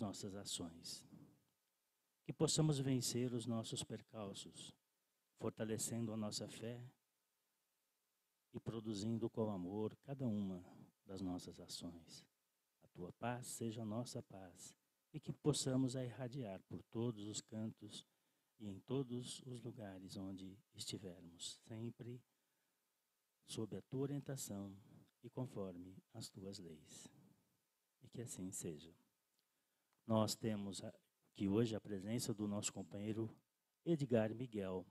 nossas ações. Que possamos vencer os nossos percalços, fortalecendo a nossa fé e produzindo com amor cada uma das nossas ações. A tua paz seja a nossa paz e que possamos a irradiar por todos os cantos e em todos os lugares onde estivermos, sempre sob a tua orientação e conforme as tuas leis. E que assim seja. Nós temos aqui hoje a presença do nosso companheiro Edgar Miguel.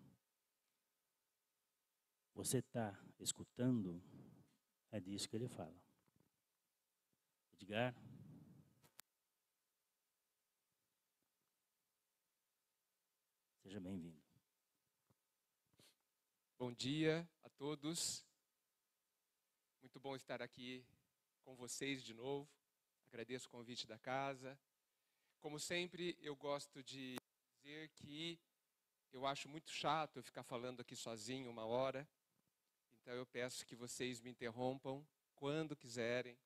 Você está escutando? É disso que ele fala. Edgar? Seja bem-vindo. Bom dia a todos. Muito bom estar aqui com vocês de novo. Agradeço o convite da casa. Como sempre, eu gosto de dizer que eu acho muito chato eu ficar falando aqui sozinho uma hora. Então eu peço que vocês me interrompam quando quiserem,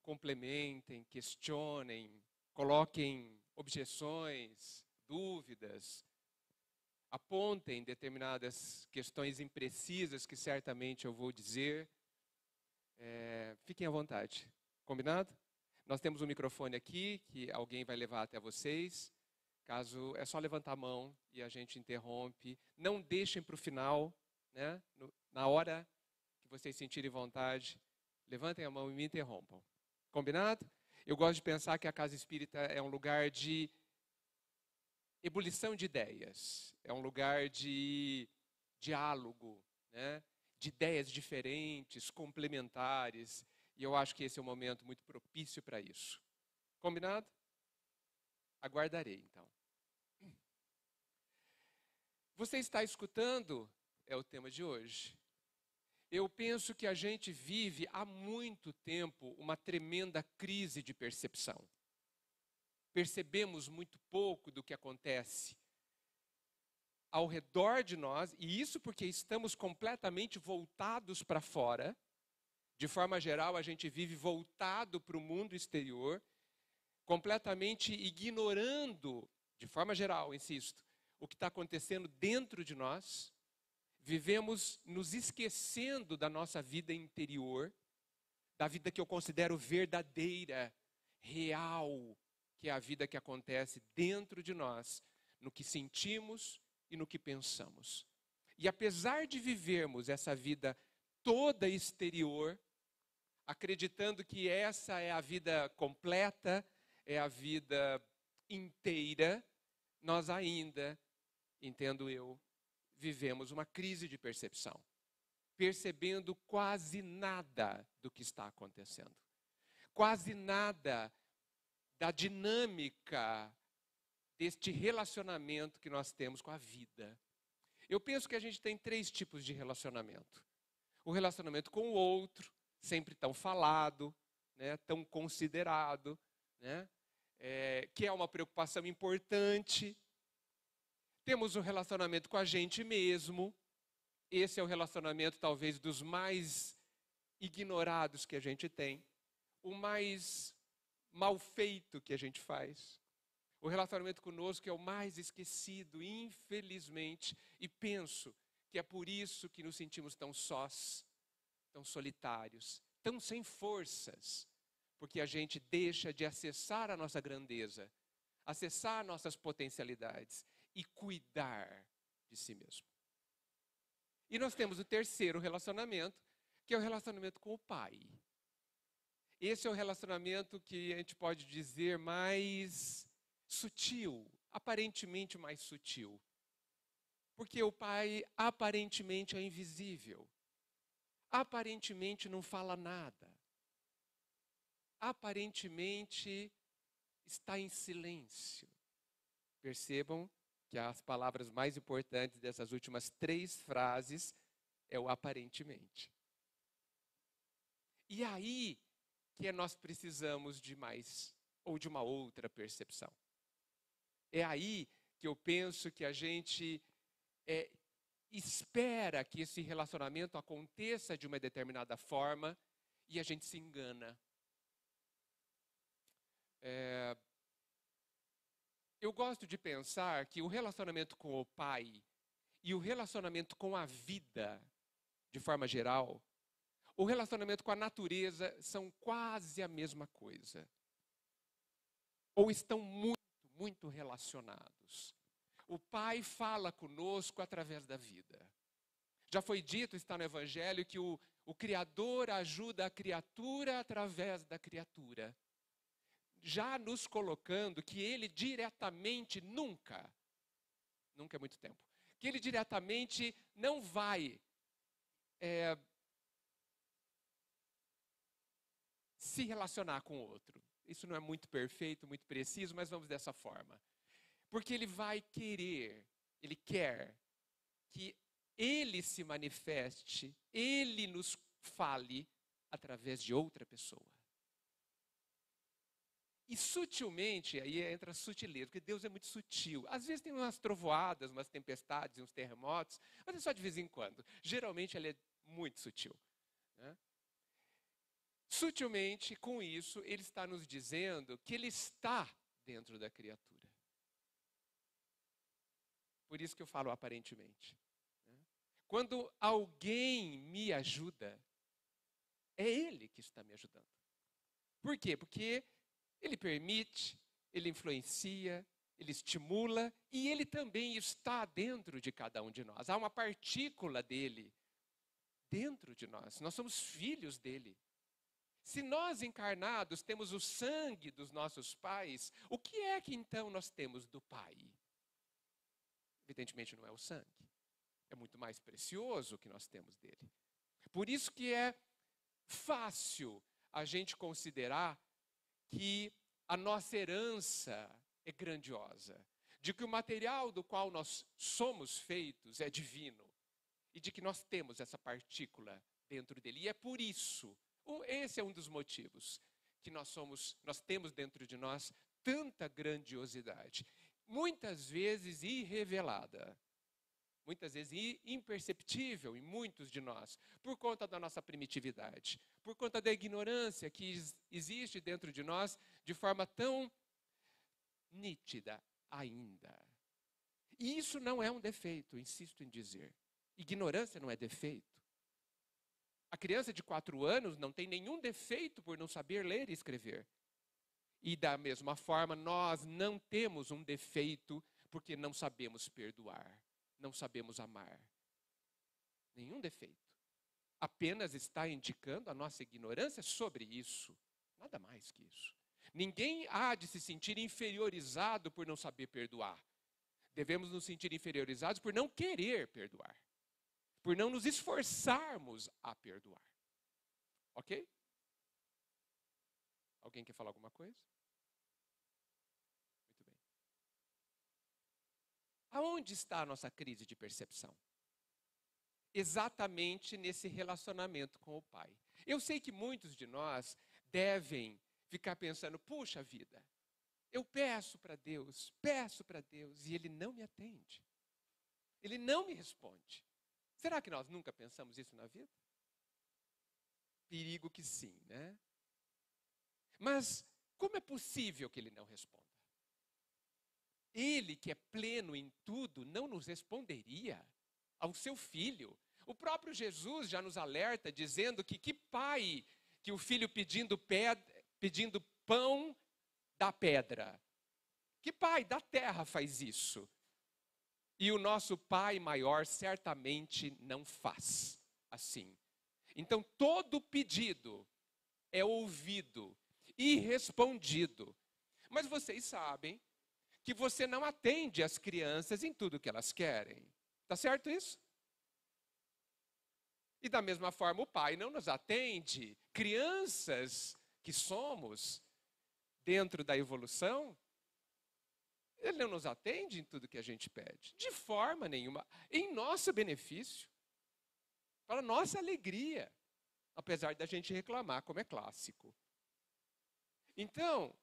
complementem, questionem, coloquem objeções, dúvidas, apontem determinadas questões imprecisas que certamente eu vou dizer. Fiquem à vontade. Combinado? Nós temos um microfone aqui que alguém vai levar até vocês. Caso é só levantar a mão e a gente interrompe. Não deixem para o final, né? Na hora que vocês sentirem vontade, levantem a mão e me interrompam. Combinado? Eu gosto de pensar que a Casa Espírita é um lugar de ebulição de ideias. É um lugar de diálogo, né? De ideias diferentes, complementares. E eu acho que esse é um momento muito propício para isso. Combinado? Aguardarei, então. Você está escutando? É o tema de hoje. Eu penso que a gente vive há muito tempo uma tremenda crise de percepção. Percebemos muito pouco do que acontece ao redor de nós, e isso porque estamos completamente voltados para fora. De forma geral, a gente vive voltado para o mundo exterior, completamente ignorando, de forma geral, insisto, o que está acontecendo dentro de nós. Vivemos nos esquecendo da nossa vida interior, da vida que eu considero verdadeira, real, que é a vida que acontece dentro de nós, no que sentimos e no que pensamos. E apesar de vivermos essa vida toda exterior, acreditando que essa é a vida completa, é a vida inteira, nós ainda, entendo eu, vivemos uma crise de percepção, percebendo quase nada do que está acontecendo, quase nada da dinâmica deste relacionamento que nós temos com a vida. Eu penso que a gente tem 3 tipos de relacionamento. O relacionamento com o outro, sempre tão falado, né, tão considerado, né, que é uma preocupação importante. Temos um relacionamento com a gente mesmo. Esse é o relacionamento talvez dos mais ignorados que a gente tem, o mais mal feito que a gente faz. O relacionamento conosco é o mais esquecido, infelizmente, e penso que é por isso que nos sentimos tão sós, tão solitários, tão sem forças, porque a gente deixa de acessar a nossa grandeza, acessar nossas potencialidades e cuidar de si mesmo. E nós temos o terceiro relacionamento, que é o relacionamento com o Pai. Esse é o relacionamento que a gente pode dizer mais sutil, aparentemente mais sutil. Porque o Pai aparentemente é invisível. Aparentemente não fala nada. Aparentemente está em silêncio. Percebam que as palavras mais importantes dessas últimas 3 frases é o aparentemente. E aí que nós precisamos de mais, ou de uma outra percepção. É aí que eu penso que a gente espera que esse relacionamento aconteça de uma determinada forma e a gente se engana. Eu gosto de pensar que o relacionamento com o pai e o relacionamento com a vida, de forma geral, o relacionamento com a natureza são quase a mesma coisa. Ou estão muito, muito relacionados. O pai fala conosco através da vida. Já foi dito, está no Evangelho, que o Criador ajuda a criatura através da criatura. Já nos colocando que ele diretamente nunca é muito tempo, que ele diretamente não vai se relacionar com o outro. Isso não é muito perfeito, muito preciso, mas vamos dessa forma. Porque ele vai querer, ele quer que ele se manifeste, ele nos fale através de outra pessoa. E sutilmente, aí entra a sutileza, porque Deus é muito sutil. Às vezes tem umas trovoadas, umas tempestades, uns terremotos, mas é só de vez em quando. Geralmente ele é muito sutil, né? Sutilmente, com isso, ele está nos dizendo que ele está dentro da criatura. Por isso que eu falo aparentemente. Quando alguém me ajuda, é ele que está me ajudando. Por quê? Porque ele permite, ele influencia, ele estimula e ele também está dentro de cada um de nós. Há uma partícula dele dentro de nós. Nós somos filhos dele. Se nós encarnados temos o sangue dos nossos pais, o que é que então nós temos do Pai? Evidentemente não é o sangue. É muito mais precioso o que nós temos dele. Por isso que é fácil a gente considerar que a nossa herança é grandiosa, de que o material do qual nós somos feitos é divino e de que nós temos essa partícula dentro dele. E é por isso, esse é um dos motivos que nós temos dentro de nós tanta grandiosidade, muitas vezes irrevelada, muitas vezes imperceptível em muitos de nós, por conta da nossa primitividade, por conta da ignorância que existe dentro de nós de forma tão nítida ainda. E isso não é um defeito, insisto em dizer. Ignorância não é defeito. A criança de 4 anos não tem nenhum defeito por não saber ler e escrever. E da mesma forma, nós não temos um defeito porque não sabemos perdoar, não sabemos amar. Nenhum defeito. Apenas está indicando a nossa ignorância sobre isso. Nada mais que isso. Ninguém há de se sentir inferiorizado por não saber perdoar. Devemos nos sentir inferiorizados por não querer perdoar. Por não nos esforçarmos a perdoar. Ok? Alguém quer falar alguma coisa? Muito bem. Aonde está a nossa crise de percepção? Exatamente nesse relacionamento com o Pai. Eu sei que muitos de nós devem ficar pensando, puxa vida, eu peço para Deus, e Ele não me atende. Ele não me responde. Será que nós nunca pensamos isso na vida? Perigo que sim, né? Mas como é possível que Ele não responda? Ele, que é pleno em tudo, não nos responderia ao seu Filho. O próprio Jesus já nos alerta, dizendo que pai que o filho pedindo pão dá pedra? Que pai da terra faz isso? E o nosso Pai maior certamente não faz assim. Então, todo pedido é ouvido e respondido. Mas vocês sabem que você não atende as crianças em tudo que elas querem. Tá certo isso? E da mesma forma, o Pai não nos atende. Crianças que somos, dentro da evolução, Ele não nos atende em tudo que a gente pede, de forma nenhuma, em nosso benefício, para nossa alegria, apesar da gente reclamar, como é clássico. Então,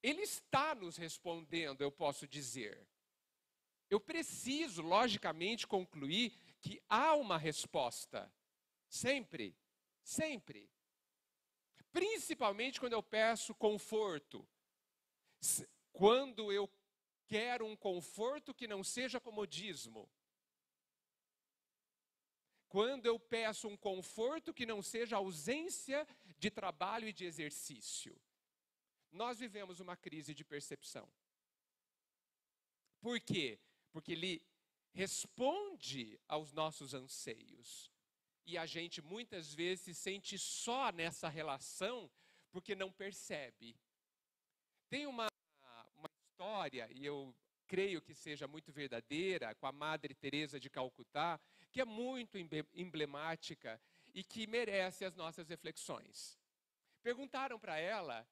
Ele está nos respondendo, eu posso dizer. Eu preciso, logicamente, concluir que há uma resposta, sempre, sempre. Principalmente quando eu peço conforto, quando eu quero um conforto que não seja comodismo. Quando eu peço um conforto que não seja ausência de trabalho e de exercício. Nós vivemos uma crise de percepção. Por quê? Porque ele responde aos nossos anseios. E a gente muitas vezes se sente só nessa relação porque não percebe. Tem uma história, e eu creio que seja muito verdadeira, com a Madre Teresa de Calcutá, que é muito emblemática e que merece as nossas reflexões. Perguntaram para ela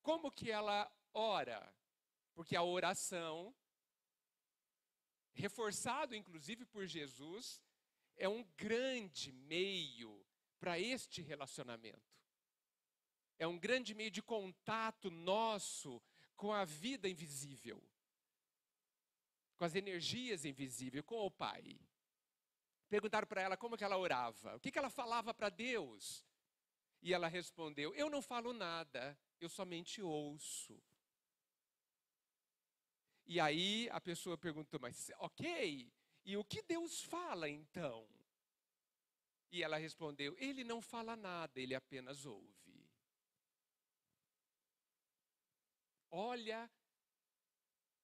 como que ela ora, porque a oração, reforçado inclusive por Jesus, é um grande meio para este relacionamento. É um grande meio de contato nosso com a vida invisível, com as energias invisíveis, com o Pai. Perguntaram para ela como que ela orava, o que ela falava para Deus. E ela respondeu, eu não falo nada, eu somente ouço. E aí a pessoa perguntou, mas ok, e o que Deus fala então? E ela respondeu, ele não fala nada, ele apenas ouve. Olha,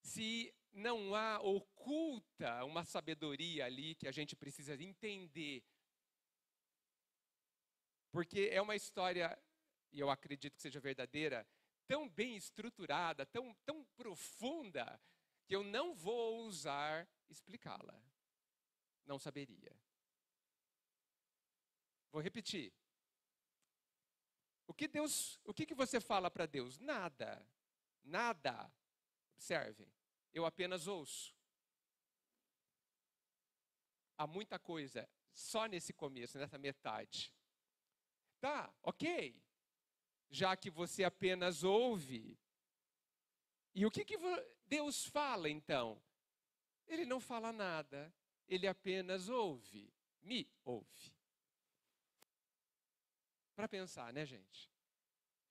se não há oculta uma sabedoria ali que a gente precisa entender. Porque é uma história, e eu acredito que seja verdadeira, tão bem estruturada, tão profunda, que eu não vou ousar explicá-la. Não saberia. Vou repetir. O que você fala para Deus? Nada. Nada. Observem. Eu apenas ouço. Há muita coisa só nesse começo, nessa metade. Tá, ok. Já que você apenas ouve. E o que Deus fala então? Ele não fala nada. Ele apenas ouve. Me ouve. Para pensar, né, gente?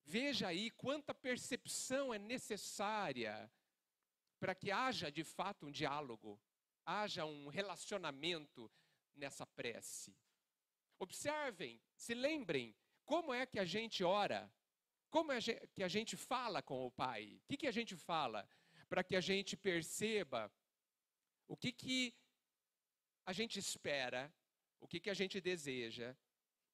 Veja aí quanta percepção é necessária para que haja de fato um diálogo, haja um relacionamento nessa prece. Observem, se lembrem, como é que a gente ora? Como é que a gente fala com o Pai? O que a gente fala? Para que a gente perceba o que a gente espera, o que a gente deseja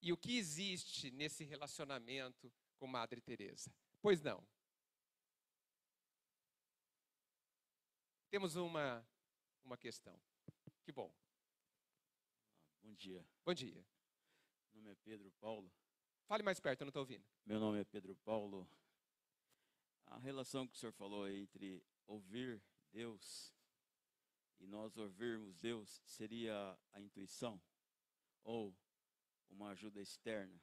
e o que existe nesse relacionamento com Madre Teresa. Pois não. Temos uma questão. Que bom. Bom dia. Bom dia. Meu nome é Pedro Paulo. Fale mais perto, eu não estou ouvindo. Meu nome é Pedro Paulo. A relação que o senhor falou entre ouvir Deus e nós ouvirmos Deus seria a intuição ou uma ajuda externa?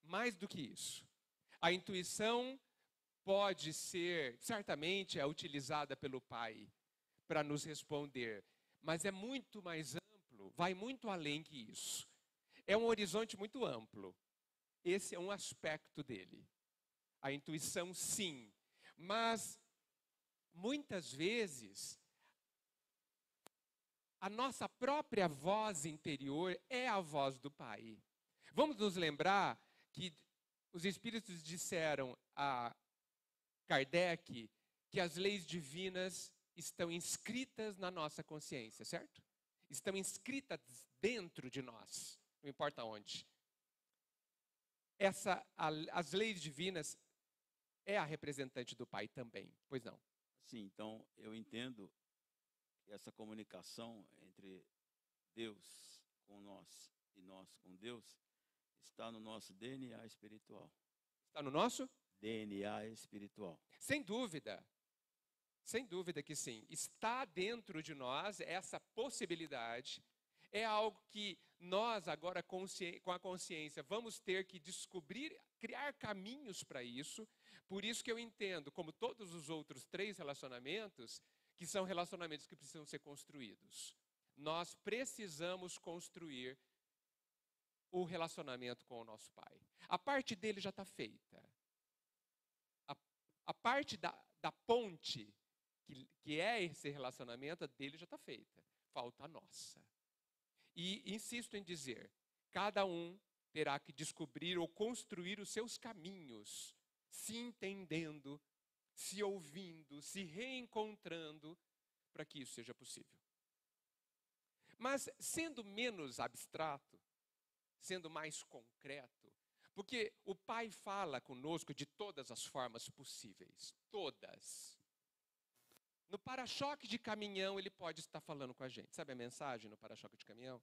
Mais do que isso. A intuição pode ser, certamente é utilizada pelo Pai para nos responder, mas é muito mais amplo, vai muito além que isso. É um horizonte muito amplo. Esse é um aspecto dele. A intuição, sim, mas muitas vezes a nossa própria voz interior é a voz do Pai. Vamos nos lembrar que os Espíritos disseram a Kardec que as leis divinas estão inscritas na nossa consciência, certo? Estão inscritas dentro de nós, não importa onde. As leis divinas é a representante do Pai também, pois não? Sim, então eu entendo que essa comunicação entre Deus com nós e nós com Deus está no nosso DNA espiritual. Está no nosso? DNA espiritual. Sem dúvida. Sem dúvida que sim. Está dentro de nós essa possibilidade. É algo que nós agora com a consciência vamos ter que descobrir, criar caminhos para isso. Por isso que eu entendo, como todos os outros 3 relacionamentos, que são relacionamentos que precisam ser construídos. Nós precisamos construir o relacionamento com o nosso Pai. A parte dele já está feita. A parte da ponte, que é esse relacionamento, a dele já está feita. Falta a nossa. E insisto em dizer, cada um terá que descobrir ou construir os seus caminhos, se entendendo, se ouvindo, se reencontrando, para que isso seja possível. Mas sendo menos abstrato, sendo mais concreto, porque o Pai fala conosco de todas as formas possíveis, todas. No para-choque de caminhão, ele pode estar falando com a gente. Sabe a mensagem no para-choque de caminhão?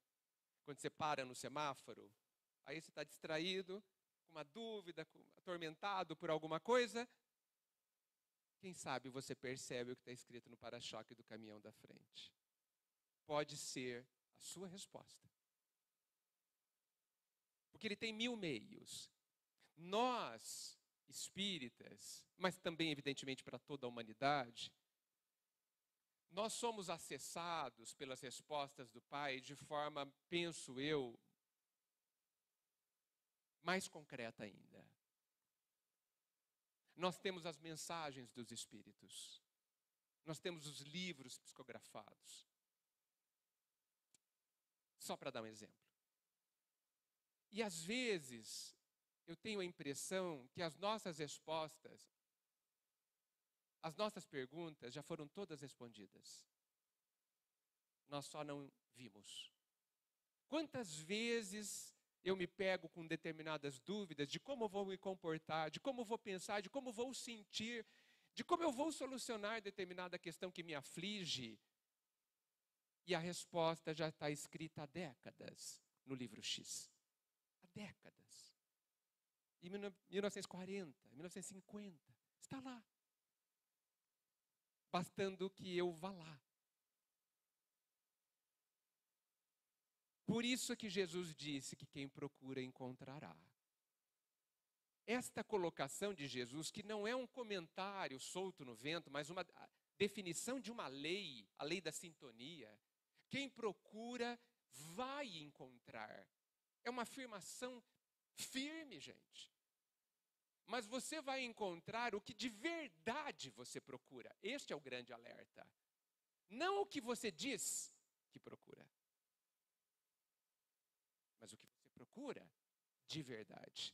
Quando você para no semáforo, aí você está distraído, com uma dúvida, atormentado por alguma coisa. Quem sabe você percebe o que está escrito no para-choque do caminhão da frente. Pode ser a sua resposta. Porque ele tem 1000 meios. Nós, espíritas, mas também, evidentemente, para toda a humanidade, nós somos acessados pelas respostas do Pai de forma, penso eu, mais concreta ainda. Nós temos as mensagens dos Espíritos. Nós temos os livros psicografados. Só para dar um exemplo. E às vezes, eu tenho a impressão que as nossas respostas, as nossas perguntas já foram todas respondidas. Nós só não vimos. Quantas vezes eu me pego com determinadas dúvidas de como eu vou me comportar, de como eu vou pensar, de como eu vou sentir, de como eu vou solucionar determinada questão que me aflige. E a resposta já está escrita há décadas no livro X. Há décadas. Em 1940, 1950. Está lá. Bastando que eu vá lá. Por isso é que Jesus disse que quem procura encontrará. Esta colocação de Jesus, que não é um comentário solto no vento, mas uma definição de uma lei, a lei da sintonia. Quem procura vai encontrar. É uma afirmação firme, gente. Mas você vai encontrar o que de verdade você procura. Este é o grande alerta. Não o que você diz que procura, mas o que você procura de verdade.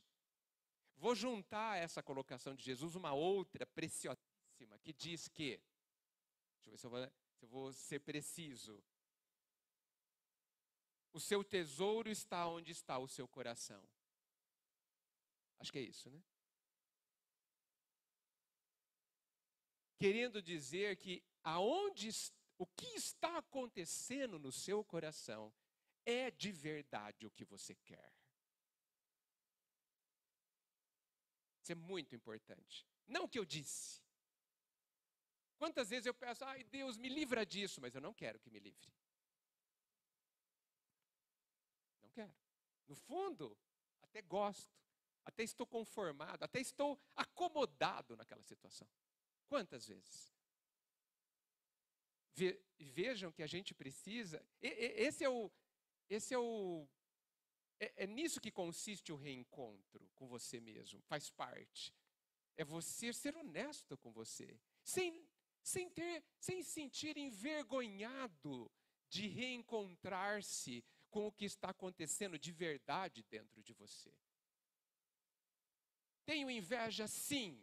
Vou juntar a essa colocação de Jesus uma outra preciosíssima que diz que, deixa eu ver se eu vou ser preciso. O seu tesouro está onde está o seu coração. Acho que é isso, né? Querendo dizer que o que está acontecendo no seu coração é de verdade o que você quer. Isso é muito importante. Não o que eu disse. Quantas vezes eu peço, ai Deus, me livra disso, mas eu não quero que me livre. Não quero. No fundo, até gosto, até estou conformado, até estou acomodado naquela situação. Quantas vezes? Vejam que a gente precisa, é nisso que consiste o reencontro com você mesmo, faz parte. É você ser honesto com você, sem sentir envergonhado de reencontrar-se com o que está acontecendo de verdade dentro de você. Tenho inveja, sim.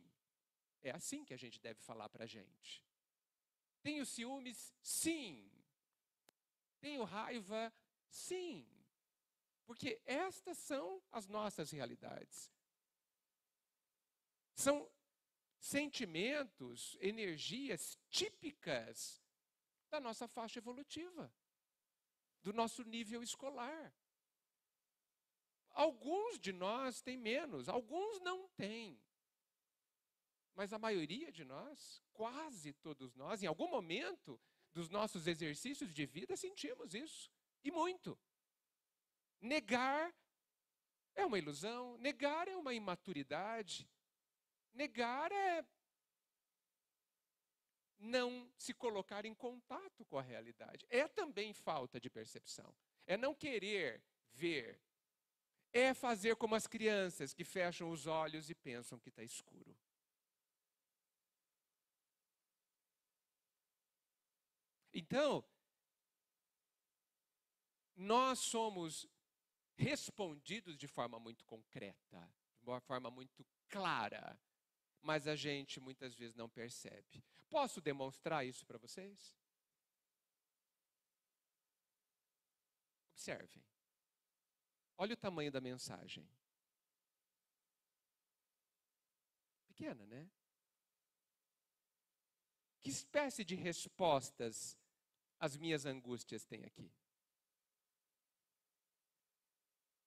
É assim que a gente deve falar para a gente. Tenho ciúmes? Sim. Tenho raiva? Sim. Porque estas são as nossas realidades. São sentimentos, energias típicas da nossa faixa evolutiva, do nosso nível escolar. Alguns de nós têm menos, alguns não têm. Mas a maioria de nós, quase todos nós, em algum momento dos nossos exercícios de vida, sentimos isso. E muito. Negar é uma ilusão, negar é uma imaturidade, negar é não se colocar em contato com a realidade. É também falta de percepção. É não querer ver. É fazer como as crianças que fecham os olhos e pensam que está escuro. Então, nós somos respondidos de forma muito concreta, de uma forma muito clara, mas a gente muitas vezes não percebe. Posso demonstrar isso para vocês? Observem. Olha o tamanho da mensagem. Pequena, né? Que espécie de respostas as minhas angústias têm aqui?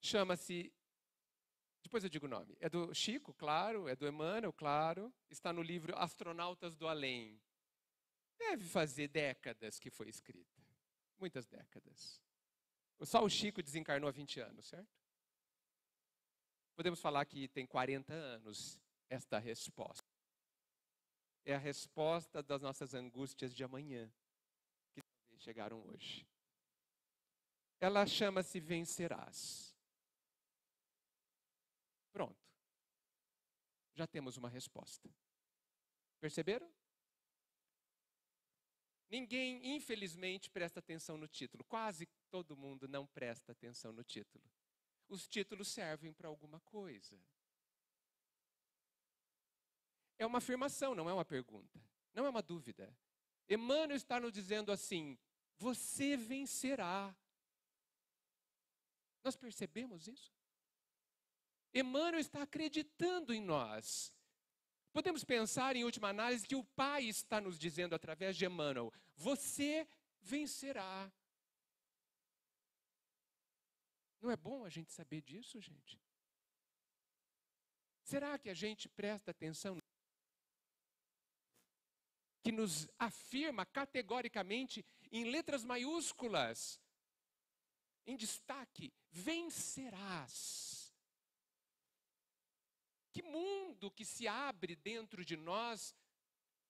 Chama-se, depois eu digo o nome, é do Chico, claro, é do Emmanuel, claro, está no livro Astronautas do Além. Deve fazer décadas que foi escrita, muitas décadas. Só o Chico desencarnou há 20 anos, certo? Podemos falar que tem 40 anos esta resposta. É a resposta das nossas angústias de amanhã, que talvez chegaram hoje. Ela chama-se Vencerás. Pronto. Já temos uma resposta. Perceberam? Ninguém, infelizmente, presta atenção no título. Quase todo mundo não presta atenção no título. Os títulos servem para alguma coisa. É uma afirmação, não é uma pergunta. Não é uma dúvida. Emmanuel está nos dizendo assim: você vencerá. Nós percebemos isso? Emmanuel está acreditando em nós. Podemos pensar, em última análise, que o Pai está nos dizendo através de Emmanuel: você vencerá. Não é bom a gente saber disso, gente? Será que a gente presta atenção? Que nos afirma categoricamente, em letras maiúsculas, em destaque: vencerás. Que mundo que se abre dentro de nós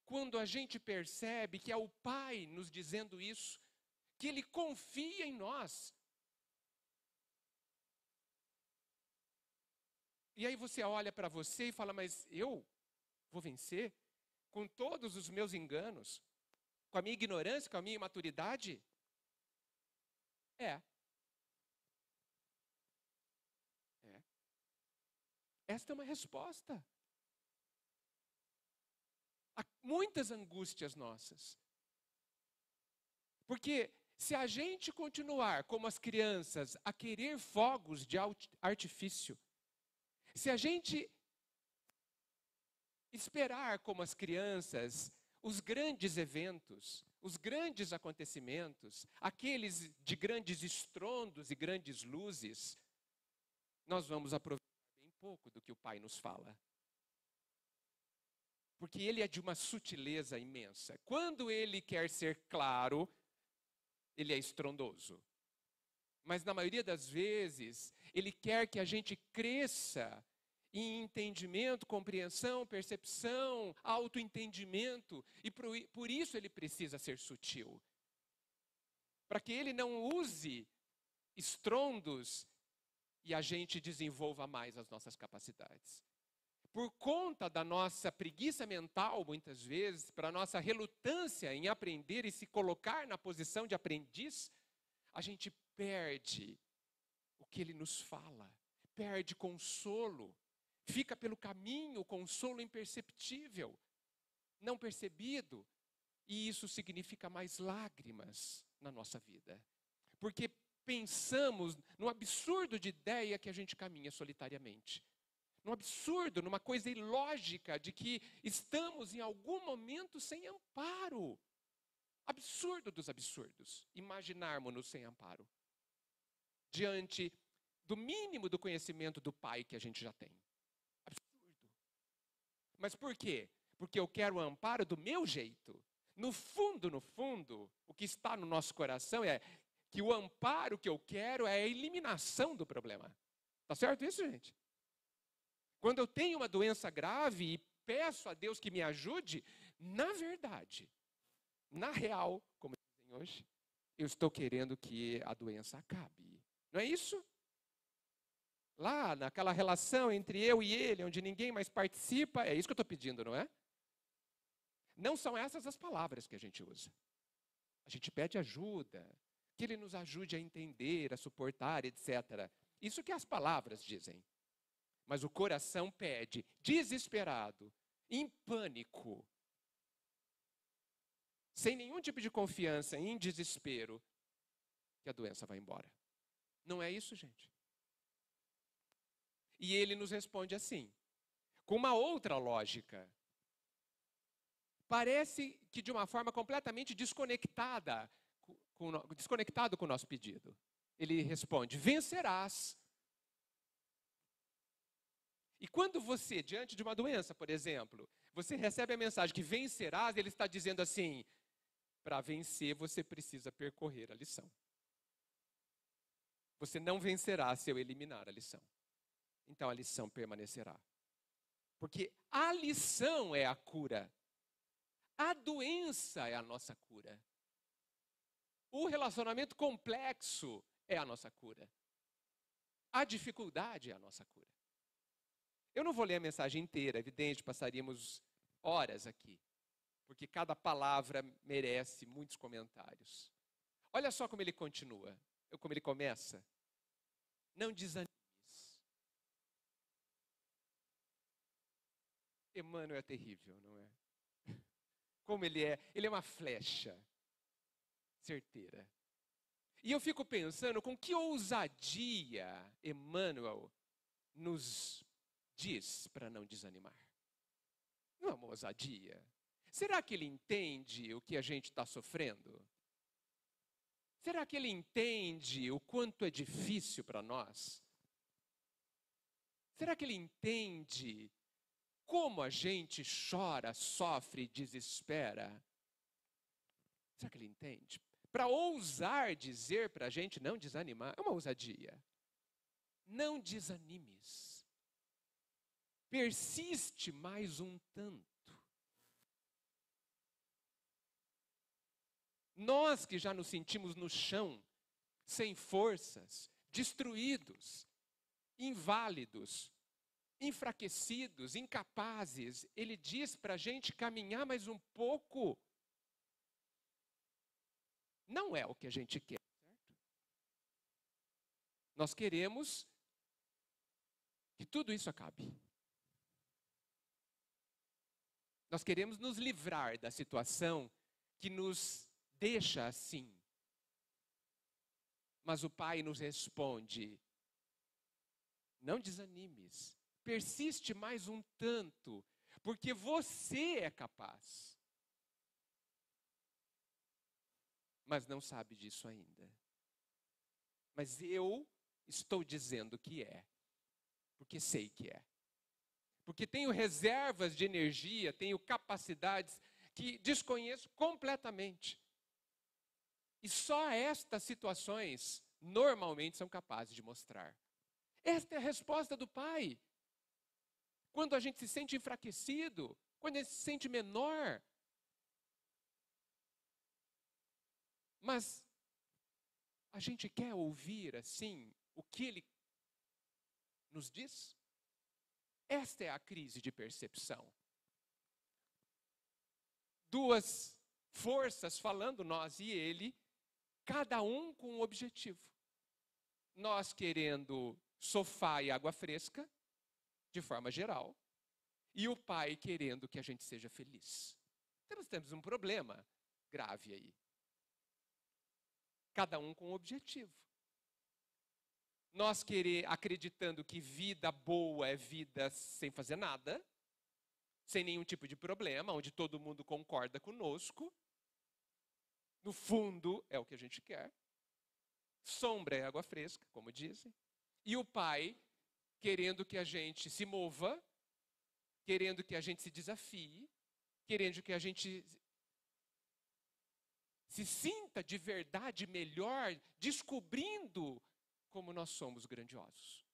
quando a gente percebe que é o Pai nos dizendo isso, que Ele confia em nós. E aí você olha para você e fala: mas eu vou vencer? Com todos os meus enganos? Com a minha ignorância, com a minha imaturidade? É. Esta é uma resposta. Há muitas angústias nossas. Porque se a gente continuar como as crianças a querer fogos de artifício, se a gente esperar como as crianças os grandes eventos, os grandes acontecimentos, aqueles de grandes estrondos e grandes luzes, nós vamos aproveitar pouco do que o Pai nos fala. Porque Ele é de uma sutileza imensa. Quando Ele quer ser claro, Ele é estrondoso. Mas na maioria das vezes, Ele quer que a gente cresça em entendimento, compreensão, percepção, autoentendimento. E por isso Ele precisa ser sutil. Para que Ele não use estrondos e a gente desenvolva mais as nossas capacidades. Por conta da nossa preguiça mental, muitas vezes, para a nossa relutância em aprender e se colocar na posição de aprendiz, a gente perde o que Ele nos fala, perde consolo, fica pelo caminho o consolo imperceptível, não percebido, e isso significa mais lágrimas na nossa vida. Porque pensamos no absurdo de ideia que a gente caminha solitariamente. Num absurdo, numa coisa ilógica de que estamos em algum momento sem amparo. Absurdo dos absurdos, imaginarmos-nos sem amparo. Diante do mínimo do conhecimento do Pai que a gente já tem. Absurdo. Mas por quê? Porque eu quero o amparo do meu jeito. No fundo, o que está no nosso coração é que o amparo que eu quero é a eliminação do problema. Tá certo isso, gente? Quando eu tenho uma doença grave e peço a Deus que me ajude, na verdade, na real, como dizem hoje, eu estou querendo que a doença acabe. Não é isso? Lá, naquela relação entre eu e ele, onde ninguém mais participa, é isso que eu estou pedindo, não é? Não são essas as palavras que a gente usa. A gente pede ajuda, que Ele nos ajude a entender, a suportar, etc. Isso que as palavras dizem. Mas o coração pede, desesperado, em pânico, sem nenhum tipo de confiança, em desespero, que a doença vai embora. Não é isso, gente? E Ele nos responde assim, com uma outra lógica. Parece que de uma forma completamente desconectado com o nosso pedido. Ele responde, vencerás. E quando você, diante de uma doença, por exemplo, você recebe a mensagem que vencerás, ele está dizendo assim, para vencer você precisa percorrer a lição. Você não vencerá se eu eliminar a lição. Então a lição permanecerá. Porque a lição é a cura. A doença é a nossa cura. O relacionamento complexo é a nossa cura. A dificuldade é a nossa cura. Eu não vou ler a mensagem inteira, é evidente, passaríamos horas aqui. Porque cada palavra merece muitos comentários. Olha só como ele continua, como ele começa. Não desanimes. Emmanuel é terrível, não é? Como ele é uma flecha certeira. E eu fico pensando com que ousadia Emmanuel nos diz para não desanimar. Não é uma ousadia. Será que ele entende o que a gente está sofrendo? Será que ele entende o quanto é difícil para nós? Será que ele entende como a gente chora, sofre e desespera? Será que ele entende? Para ousar dizer para a gente não desanimar, é uma ousadia. Não desanimes. Persiste mais um tanto. Nós que já nos sentimos no chão, sem forças, destruídos, inválidos, enfraquecidos, incapazes, ele diz para a gente caminhar mais um pouco. Não é o que a gente quer, certo? Nós queremos que tudo isso acabe. Nós queremos nos livrar da situação que nos deixa assim. Mas o Pai nos responde, não desanimes, persiste mais um tanto, porque você é capaz. Mas não sabe disso ainda. Mas eu estou dizendo que é, porque sei que é. Porque tenho reservas de energia, tenho capacidades que desconheço completamente. E só estas situações normalmente são capazes de mostrar. Esta é a resposta do Pai. Quando a gente se sente enfraquecido, quando a gente se sente menor. Mas a gente quer ouvir, assim, o que Ele nos diz? Esta é a crise de percepção. Duas forças falando, nós e Ele, cada um com um objetivo. Nós querendo sofá e água fresca, de forma geral, e o Pai querendo que a gente seja feliz. Então nós temos um problema grave aí. Cada um com um objetivo. Nós acreditando que vida boa é vida sem fazer nada, sem nenhum tipo de problema, onde todo mundo concorda conosco. No fundo, é o que a gente quer. Sombra é água fresca, como dizem. E o Pai querendo que a gente se mova, querendo que a gente se desafie, querendo que a gente se sinta de verdade melhor, descobrindo como nós somos grandiosos.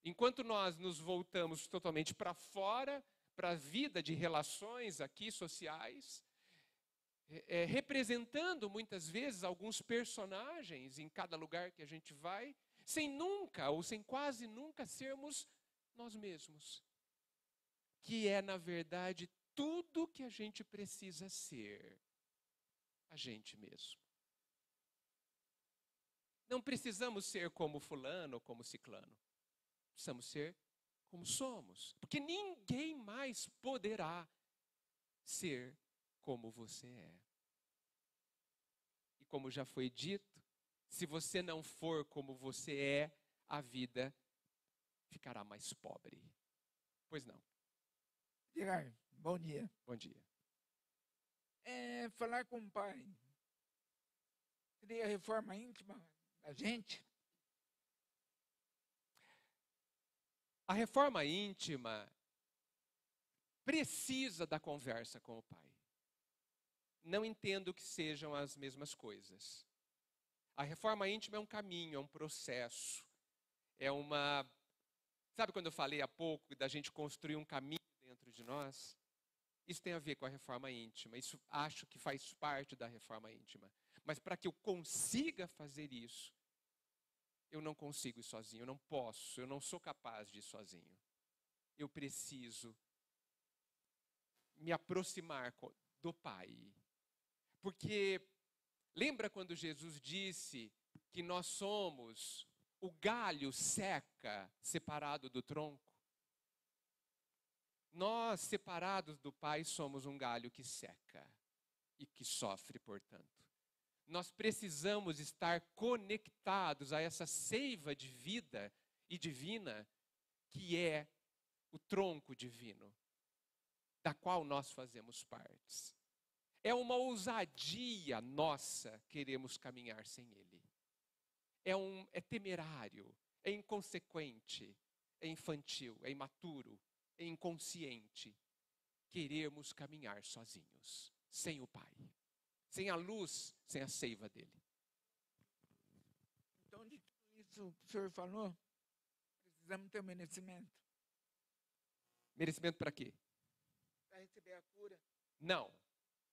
Enquanto nós nos voltamos totalmente para fora, para a vida de relações aqui sociais, representando muitas vezes alguns personagens em cada lugar que a gente vai, sem nunca ou sem quase nunca sermos nós mesmos. Que é, na verdade, tudo que a gente precisa ser a gente mesmo. Não precisamos ser como fulano ou como ciclano. Precisamos ser como somos. Porque ninguém mais poderá ser como você é. E como já foi dito, se você não for como você é, a vida ficará mais pobre. Pois não. Edgar, bom dia. Bom dia. Falar com o pai seria a reforma íntima da gente? A reforma íntima precisa da conversa com o pai. Não entendo que sejam as mesmas coisas. A reforma íntima é um caminho, é um processo. É uma... Sabe quando eu falei há pouco da gente construir um caminho dentro de nós? Isso tem a ver com a reforma íntima. Isso acho que faz parte da reforma íntima. Mas para que eu consiga fazer isso, eu não consigo ir sozinho, eu não posso, eu não sou capaz de ir sozinho. Eu preciso me aproximar do Pai. Porque lembra quando Jesus disse que nós somos o galho seca separado do tronco? Nós, separados do Pai, somos um galho que seca e que sofre, portanto. Nós precisamos estar conectados a essa seiva de vida e divina que é o tronco divino, da qual nós fazemos partes. É uma ousadia nossa queremos caminhar sem Ele. É temerário, é inconsequente, é infantil, é imaturo, é inconsciente queremos caminhar sozinhos, sem o Pai, sem a luz, sem a seiva dele. Então, de tudo isso que o senhor falou, precisamos ter merecimento. Merecimento para quê? Para receber a cura.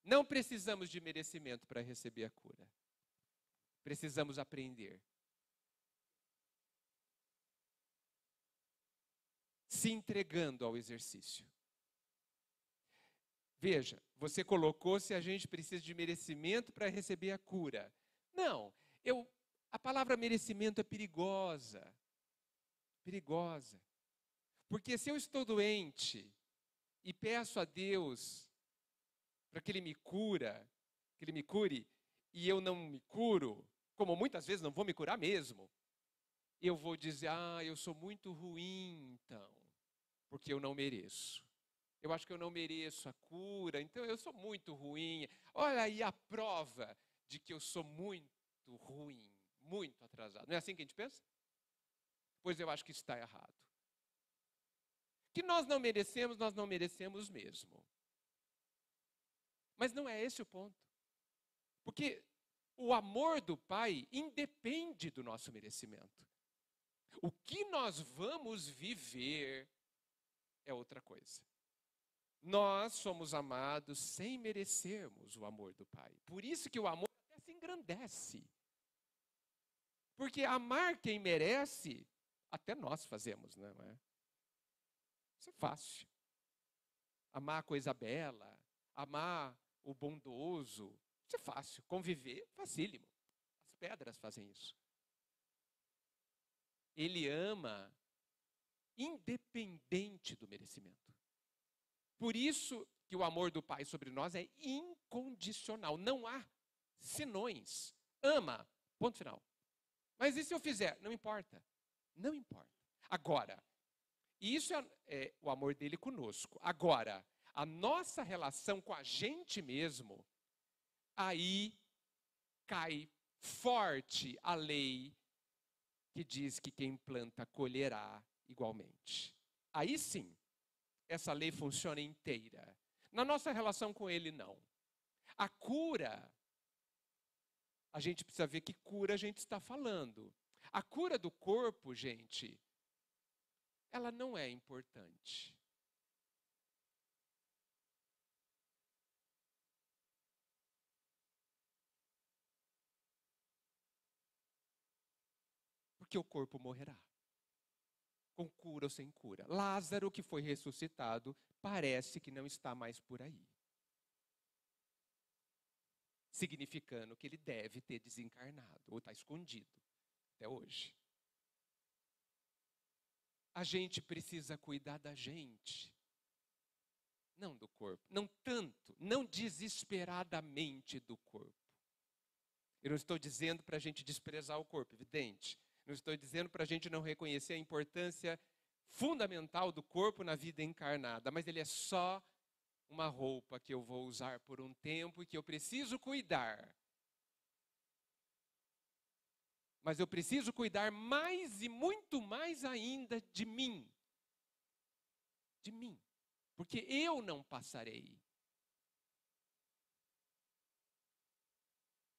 Não precisamos de merecimento para receber a cura. Precisamos aprender. Se entregando ao exercício. Veja, você colocou se a gente precisa de merecimento para receber a cura. Não, a palavra merecimento é perigosa. Perigosa. Porque se eu estou doente e peço a Deus para que Ele me cure, e eu não me curo, como muitas vezes não vou me curar mesmo, eu vou dizer, eu sou muito ruim então, porque eu não mereço. Eu acho que eu não mereço a cura, então eu sou muito ruim. Olha aí a prova de que eu sou muito ruim, muito atrasado. Não é assim que a gente pensa? Pois eu acho que isso está errado. Que nós não merecemos mesmo. Mas não é esse o ponto. Porque o amor do Pai independe do nosso merecimento. O que nós vamos viver é outra coisa. Nós somos amados sem merecermos o amor do Pai. Por isso que o amor até se engrandece. Porque amar quem merece, até nós fazemos, não é? Isso é fácil. Amar a coisa bela, amar o bondoso, isso é fácil. Conviver, facílimo. As pedras fazem isso. Ele ama independente do merecimento. Por isso que o amor do Pai sobre nós é incondicional. Não há senões. Ama, ponto final. Mas e se eu fizer? Não importa. Não importa. Agora, isso é o amor dele conosco. Agora, a nossa relação com a gente mesmo, aí cai forte a lei que diz que quem planta colherá igualmente. Aí sim, essa lei funciona inteira. Na nossa relação com ele, não. A cura, a gente precisa ver que cura a gente está falando. A cura do corpo, gente, ela não é importante. Porque o corpo morrerá. Com cura ou sem cura. Lázaro, que foi ressuscitado, parece que não está mais por aí. significando que ele deve ter desencarnado, ou está escondido até hoje. A gente precisa cuidar da gente, não do corpo. Não tanto, não desesperadamente do corpo. Eu não estou dizendo para a gente desprezar o corpo, evidente. Não estou dizendo para a gente não reconhecer a importância fundamental do corpo na vida encarnada, mas ele é só uma roupa que eu vou usar por um tempo e que eu preciso cuidar. Mas eu preciso cuidar mais e muito mais ainda de mim. De mim. Porque eu não passarei.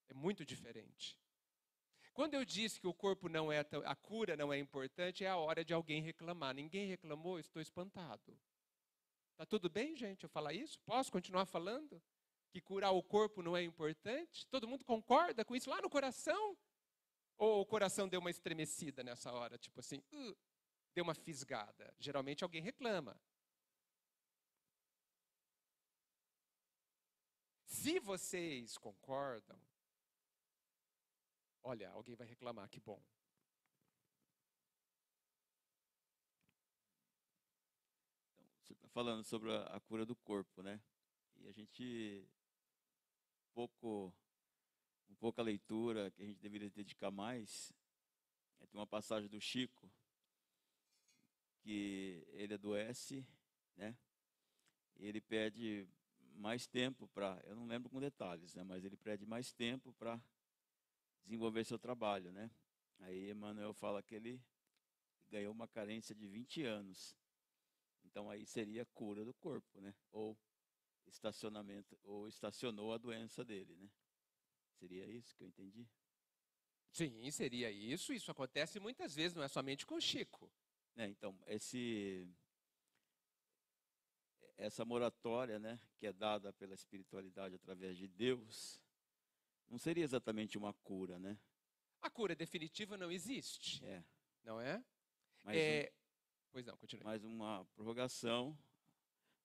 É muito diferente. Quando eu disse que o corpo não é, a cura não é importante, é a hora de alguém reclamar. Ninguém reclamou, eu estou espantado. Tá tudo bem, gente, eu falar isso? Posso continuar falando? Que curar o corpo não é importante? Todo mundo concorda com isso lá no coração? Ou o coração deu uma estremecida nessa hora, tipo assim, deu uma fisgada? Geralmente alguém reclama. Se vocês concordam, olha, alguém vai reclamar, que bom. Então, você está falando sobre a cura do corpo, né? E a gente, um pouco a leitura que a gente deveria dedicar mais, tem uma passagem do Chico, que ele adoece, né? E ele pede mais tempo para, eu não lembro com detalhes, né? Mas ele pede mais tempo para desenvolver seu trabalho, né? Aí Emmanuel fala que ele ganhou uma carência de 20 anos. Então aí seria a cura do corpo, né? Ou estacionamento, ou estacionou a doença dele, né? Seria isso que eu entendi? Sim, seria isso. Isso acontece muitas vezes, não é somente com o Chico. Então, essa moratória, né, que é dada pela espiritualidade através de Deus, não seria exatamente uma cura, né? A cura definitiva não existe, não é? Pois não, continue. Mais uma prorrogação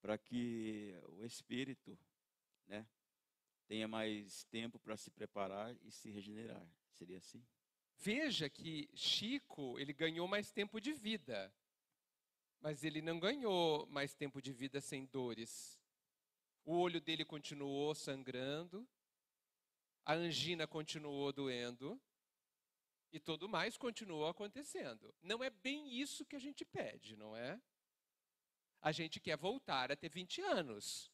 para que o espírito, né, tenha mais tempo para se preparar e se regenerar. Seria assim? Veja que Chico, ele ganhou mais tempo de vida, mas ele não ganhou mais tempo de vida sem dores. O olho dele continuou sangrando, a angina continuou doendo e tudo mais continuou acontecendo. Não é bem isso que a gente pede, não é? A gente quer voltar a ter 20 anos.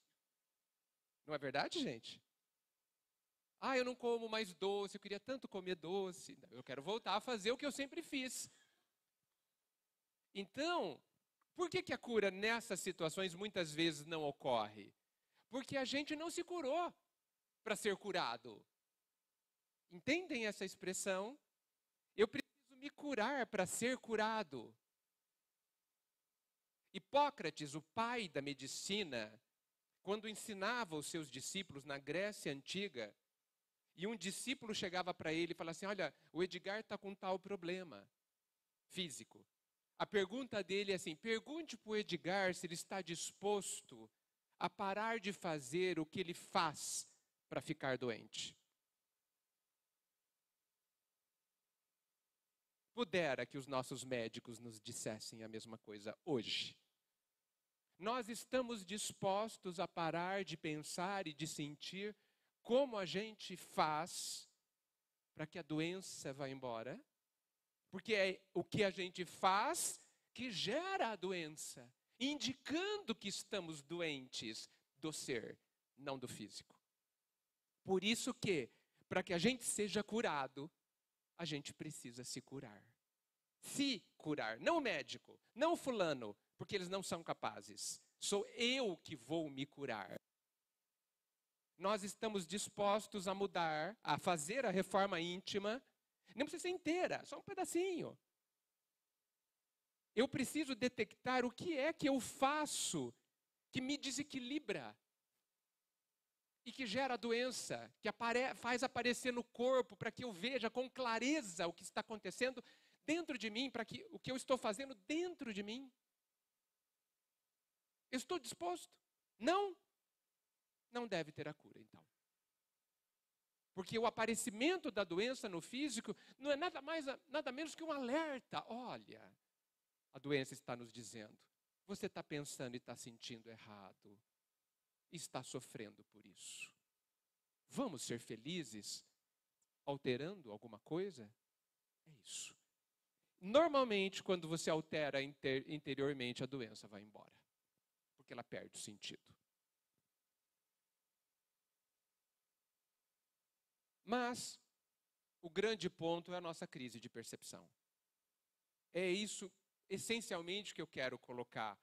Não é verdade, gente? Ah, eu não como mais doce, eu queria tanto comer doce. Eu quero voltar a fazer o que eu sempre fiz. Então, por que a cura nessas situações muitas vezes não ocorre? Porque a gente não se curou para ser curado. Entendem essa expressão? Eu preciso me curar para ser curado. Hipócrates, o pai da medicina, quando ensinava os seus discípulos na Grécia Antiga, e um discípulo chegava para ele e falava assim, olha, o Edgar está com tal problema físico. A pergunta dele é assim, pergunte para o Edgar se ele está disposto a parar de fazer o que ele faz para ficar doente. Pudera que os nossos médicos nos dissessem a mesma coisa hoje. Nós estamos dispostos a parar de pensar e de sentir como a gente faz para que a doença vá embora? Porque é o que a gente faz que gera a doença, indicando que estamos doentes do ser, não do físico. Por isso que, para que a gente seja curado, a gente precisa se curar. Se curar, não o médico, não o fulano, porque eles não são capazes. Sou eu que vou me curar. Nós estamos dispostos a mudar, a fazer a reforma íntima. Não precisa ser inteira, só um pedacinho. Eu preciso detectar o que é que eu faço que me desequilibra e que gera doença, que faz aparecer no corpo para que eu veja com clareza o que está acontecendo dentro de mim, para que o que eu estou fazendo dentro de mim. Eu estou disposto? Não? Não deve ter a cura, então. Porque o aparecimento da doença no físico não é nada menos que um alerta. Olha, a doença está nos dizendo, você está pensando e está sentindo errado. Está sofrendo por isso. Vamos ser felizes alterando alguma coisa? É isso. Normalmente, quando você altera interiormente, a doença vai embora. Porque ela perde o sentido. Mas o grande ponto é a nossa crise de percepção. É isso, essencialmente, que eu quero colocar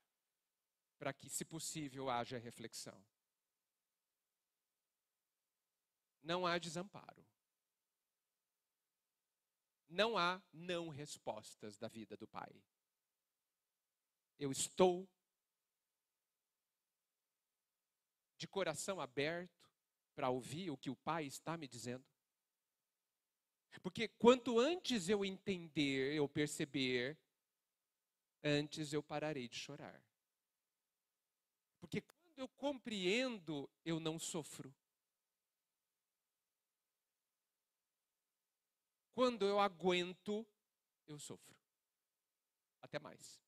para que, se possível, haja reflexão. Não há desamparo. Não há não respostas da vida do Pai. Eu estou de coração aberto para ouvir o que o Pai está me dizendo. Porque quanto antes eu entender, eu perceber, antes eu pararei de chorar. Porque quando eu compreendo, eu não sofro. Quando eu aguento, eu sofro. Até mais.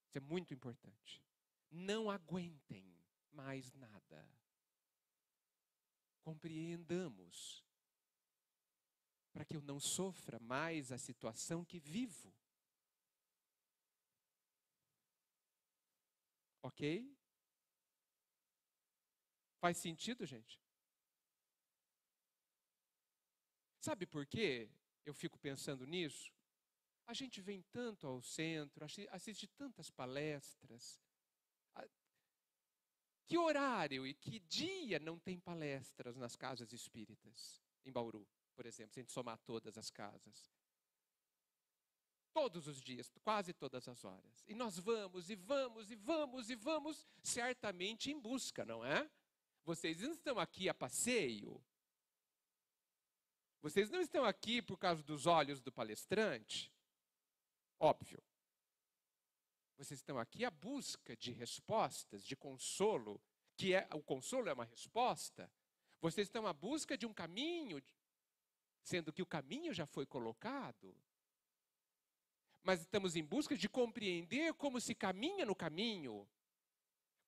Isso é muito importante. Não aguentem mais nada. Compreendamos. Para que eu não sofra mais a situação que vivo. Ok? Faz sentido, gente? Sabe por quê eu fico pensando nisso? A gente vem tanto ao centro, assiste tantas palestras. Que horário e que dia não tem palestras nas casas espíritas? Em Bauru, por exemplo, se a gente somar todas as casas. Todos os dias, quase todas as horas. E nós vamos, e vamos, e vamos, e vamos, certamente em busca, não é? Vocês não estão aqui a passeio. Vocês não estão aqui por causa dos olhos do palestrante. Óbvio. Vocês estão aqui à busca de respostas, de consolo, o consolo é uma resposta. Vocês estão à busca de um caminho, sendo que o caminho já foi colocado. Mas estamos em busca de compreender como se caminha no caminho.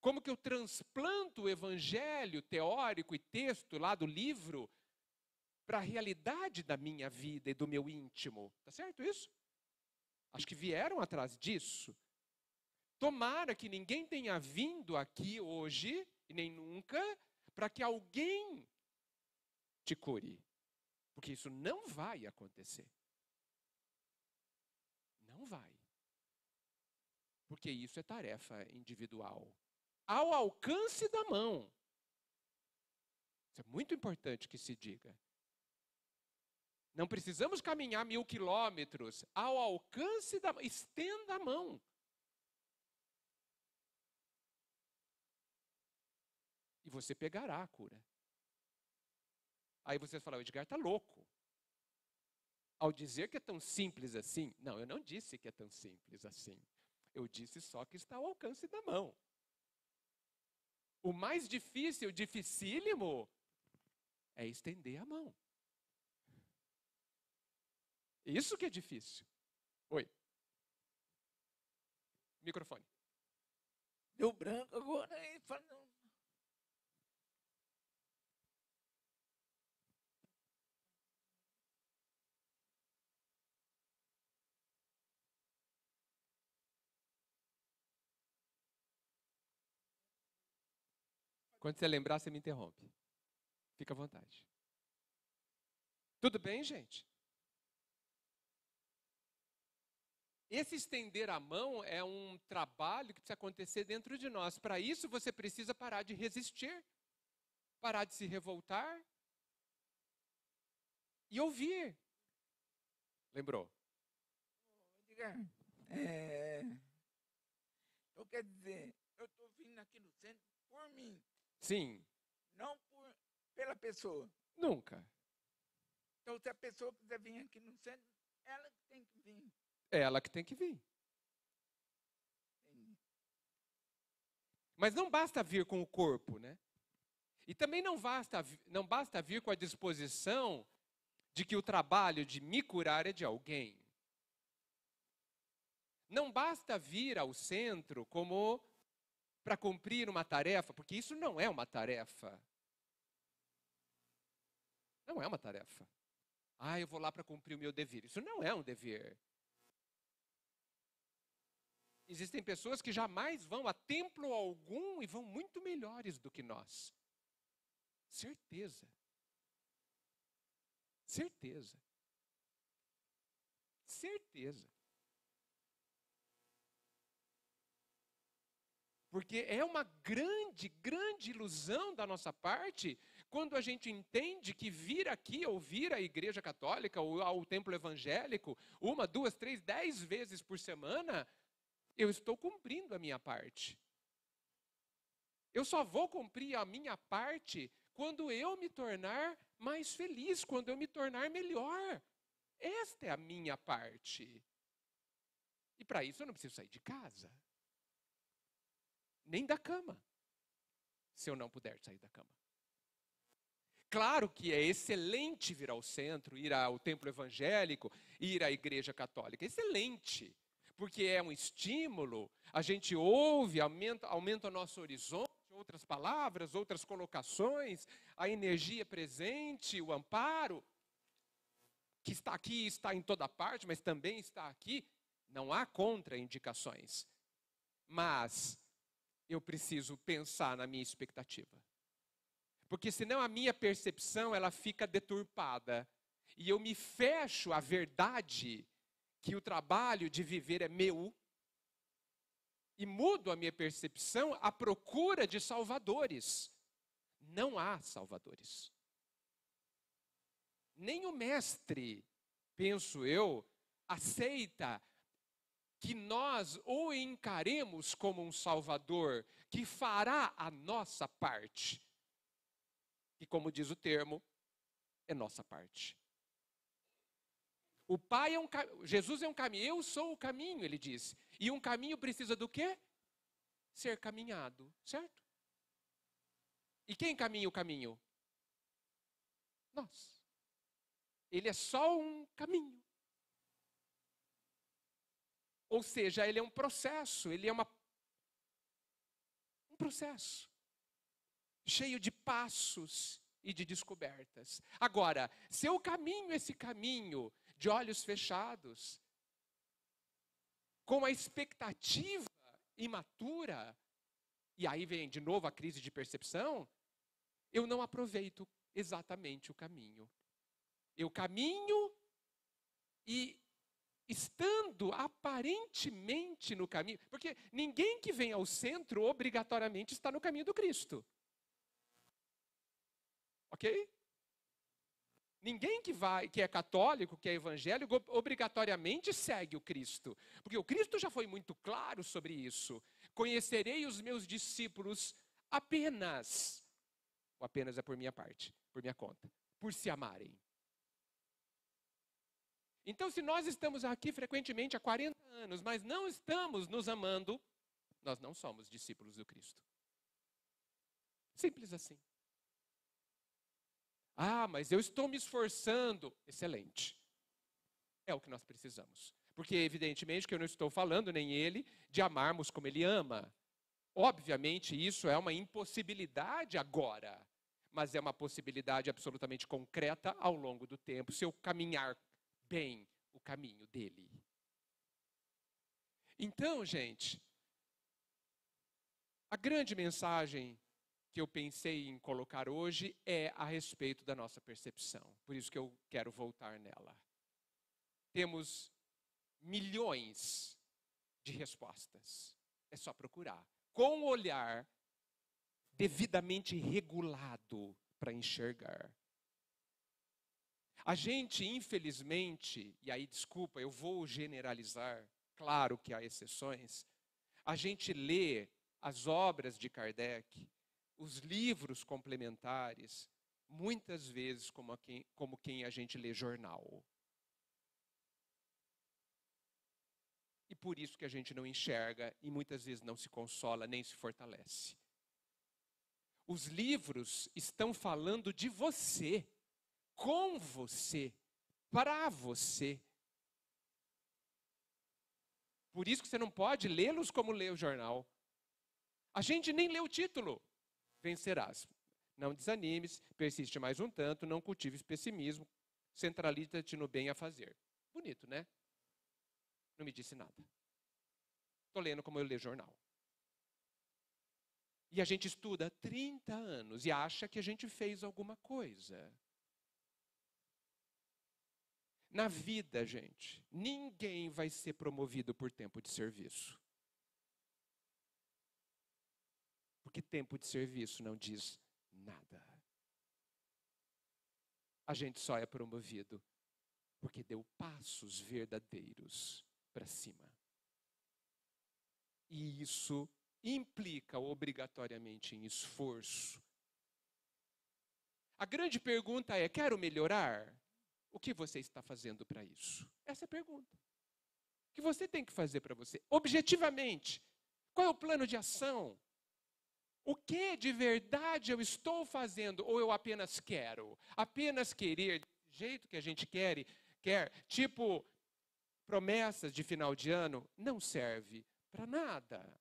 Como que eu transplanto o evangelho teórico e texto lá do livro para a realidade da minha vida e do meu íntimo. Tá certo isso? Acho que vieram atrás disso. Tomara que ninguém tenha vindo aqui hoje, e nem nunca, para que alguém te cure. Porque isso não vai acontecer. Não vai. Porque isso é tarefa individual. Ao alcance da mão. Isso é muito importante que se diga. Não precisamos caminhar 1000 quilômetros. Ao alcance da mão. Estenda a mão. E você pegará a cura. Aí vocês falam, o Edgar está louco. Ao dizer que é tão simples assim. Não, eu não disse que é tão simples assim. Eu disse só que está ao alcance da mão. O mais difícil, dificílimo, é estender a mão. Isso que é difícil. Oi. Microfone. Deu branco agora e falando. Quando você lembrar, você me interrompe. Fica à vontade. Tudo bem, gente? Esse estender a mão é um trabalho que precisa acontecer dentro de nós. Para isso, você precisa parar de resistir, parar de se revoltar e ouvir. Lembrou? Edgar, eu quero dizer, eu estou vindo aqui no centro por mim. Sim. Não pela pessoa. Nunca. Então, se a pessoa quiser vir aqui no centro, ela que tem que vir. É ela que tem que vir. Mas não basta vir com o corpo, né? E também não basta vir com a disposição de que o trabalho de me curar é de alguém. Não basta vir ao centro como para cumprir uma tarefa, porque isso não é uma tarefa. Não é uma tarefa. Ah, eu vou lá para cumprir o meu dever. Isso não é um dever. Existem pessoas que jamais vão a templo algum e vão muito melhores do que nós. Certeza. Certeza. Certeza. Porque é uma grande, grande ilusão da nossa parte quando a gente entende que vir aqui ou vir à igreja católica ou ao templo evangélico 1, 2, 3, 10 vezes por semana, eu estou cumprindo a minha parte. Eu só vou cumprir a minha parte quando eu me tornar mais feliz, quando eu me tornar melhor. Esta é a minha parte. E para isso eu não preciso sair de casa. Nem da cama, se eu não puder sair da cama. Claro que é excelente vir ao centro, ir ao templo evangélico, ir à igreja católica. Excelente, porque é um estímulo, a gente ouve, aumenta o nosso horizonte, outras palavras, outras colocações, a energia presente, o amparo, que está aqui, está em toda parte, mas também está aqui. Não há contraindicações. Mas eu preciso pensar na minha expectativa. Porque senão a minha percepção ela fica deturpada. E eu me fecho à verdade que o trabalho de viver é meu. E mudo a minha percepção à procura de salvadores. Não há salvadores. Nem o mestre, penso eu, aceita que nós o encaremos como um Salvador que fará a nossa parte. E como diz o termo, é nossa parte. O Pai Jesus é um caminho, eu sou o caminho, ele disse. E um caminho precisa do quê? Ser caminhado, certo? E quem caminha o caminho? Nós. Ele é só um caminho. Ou seja, ele é um processo, ele é um processo cheio de passos e de descobertas. Agora, se eu caminho esse caminho de olhos fechados, com a expectativa imatura, e aí vem de novo a crise de percepção, eu não aproveito exatamente o caminho. Eu caminho e estando aparentemente no caminho, porque ninguém que vem ao centro obrigatoriamente está no caminho do Cristo. Ok? Ninguém que é católico, que é evangélico, obrigatoriamente segue o Cristo. Porque o Cristo já foi muito claro sobre isso. Conhecerei os meus discípulos apenas, ou apenas é por minha parte, por minha conta, por se amarem. Então, se nós estamos aqui frequentemente há 40 anos, mas não estamos nos amando, nós não somos discípulos do Cristo. Simples assim. Ah, mas eu estou me esforçando. Excelente. É o que nós precisamos. Porque, evidentemente, que eu não estou falando, nem ele, de amarmos como ele ama. Obviamente, isso é uma impossibilidade agora. Mas é uma possibilidade absolutamente concreta ao longo do tempo, se eu caminhar bem o caminho dele. Então, gente, a grande mensagem que eu pensei em colocar hoje é a respeito da nossa percepção. Por isso que eu quero voltar nela. Temos milhões de respostas. É só procurar. Com o olhar devidamente regulado para enxergar. A gente, infelizmente, e aí desculpa, eu vou generalizar, claro que há exceções, a gente lê as obras de Kardec, os livros complementares, muitas vezes como quem a gente lê jornal. E por isso que a gente não enxerga e muitas vezes não se consola nem se fortalece. Os livros estão falando de você, com você, para você. Por isso que você não pode lê-los como lê o jornal. A gente nem lê o título. Vencerás. Não desanimes, persiste mais um tanto, não cultives pessimismo, centraliza-te no bem a fazer. Bonito, né? Não me disse nada. Estou lendo como eu leio jornal. E a gente estuda há 30 anos e acha que a gente fez alguma coisa. Na vida, gente, ninguém vai ser promovido por tempo de serviço. Porque tempo de serviço não diz nada. A gente só é promovido porque deu passos verdadeiros para cima. E isso implica obrigatoriamente em esforço. A grande pergunta é: quero melhorar? O que você está fazendo para isso? Essa é a pergunta. O que você tem que fazer para você? Objetivamente, qual é o plano de ação? O que de verdade eu estou fazendo ou eu apenas quero? Apenas querer do jeito que a gente quer, tipo promessas de final de ano, não serve para nada.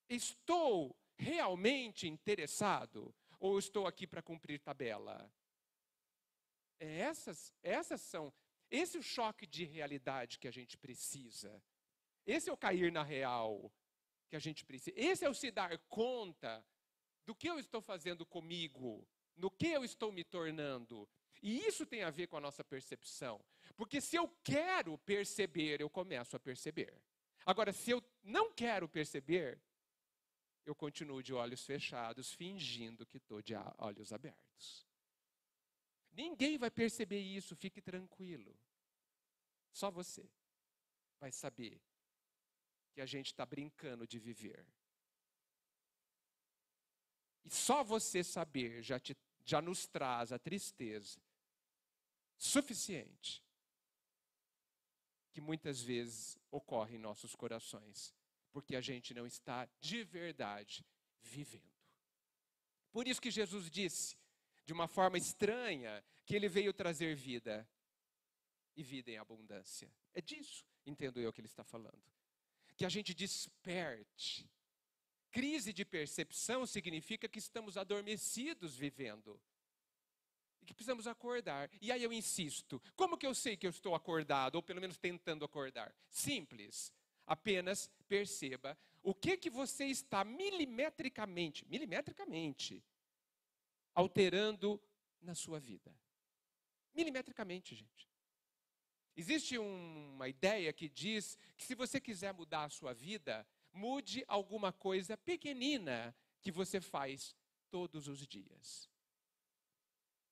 Estou realmente interessado ou estou aqui para cumprir tabela? Esse é o choque de realidade que a gente precisa. Esse é o cair na real que a gente precisa. Esse é o se dar conta do que eu estou fazendo comigo, no que eu estou me tornando. E isso tem a ver com a nossa percepção. Porque se eu quero perceber, eu começo a perceber. Agora, se eu não quero perceber, eu continuo de olhos fechados, fingindo que estou de olhos abertos. Ninguém vai perceber isso, fique tranquilo. Só você vai saber que a gente está brincando de viver. E só você saber já nos traz a tristeza suficiente que muitas vezes ocorre em nossos corações, porque a gente não está de verdade vivendo. Por isso que Jesus disse, de uma forma estranha, que ele veio trazer vida e vida em abundância. É disso, entendo eu, que ele está falando. Que a gente desperte. Crise de percepção significa que estamos adormecidos vivendo. E que precisamos acordar. E aí eu insisto, como que eu sei que eu estou acordado, ou pelo menos tentando acordar? Simples. Apenas perceba o que você está milimetricamente alterando na sua vida. Milimetricamente, gente. Existe uma ideia que diz que se você quiser mudar a sua vida, mude alguma coisa pequenina que você faz todos os dias.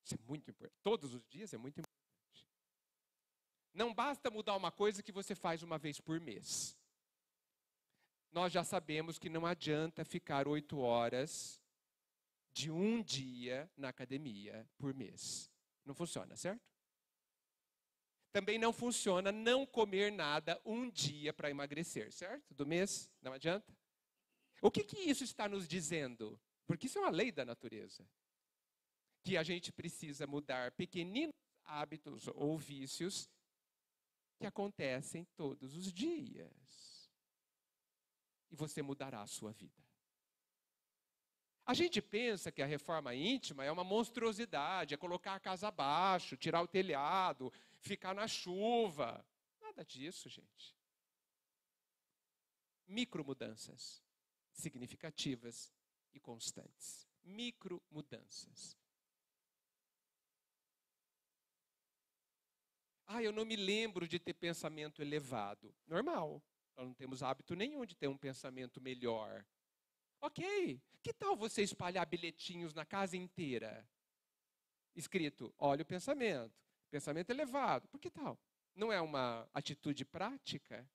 Isso é muito importante. Todos os dias é muito importante. Não basta mudar uma coisa que você faz uma vez por mês. Nós já sabemos que não adianta ficar 8 horas de um dia na academia por mês. Não funciona, certo? Também não funciona não comer nada um dia para emagrecer, certo? Do mês, não adianta. O que isso está nos dizendo? Porque isso é uma lei da natureza. Que a gente precisa mudar pequeninos hábitos ou vícios que acontecem todos os dias. E você mudará a sua vida. A gente pensa que a reforma íntima é uma monstruosidade, é colocar a casa abaixo, tirar o telhado, ficar na chuva. Nada disso, gente. Micromudanças significativas e constantes. Micromudanças. Eu não me lembro de ter pensamento elevado. Normal. Nós não temos hábito nenhum de ter um pensamento melhor. Ok. Que tal você espalhar bilhetinhos na casa inteira? Escrito, olha o pensamento. Pensamento elevado. Por que tal? Não é uma atitude prática?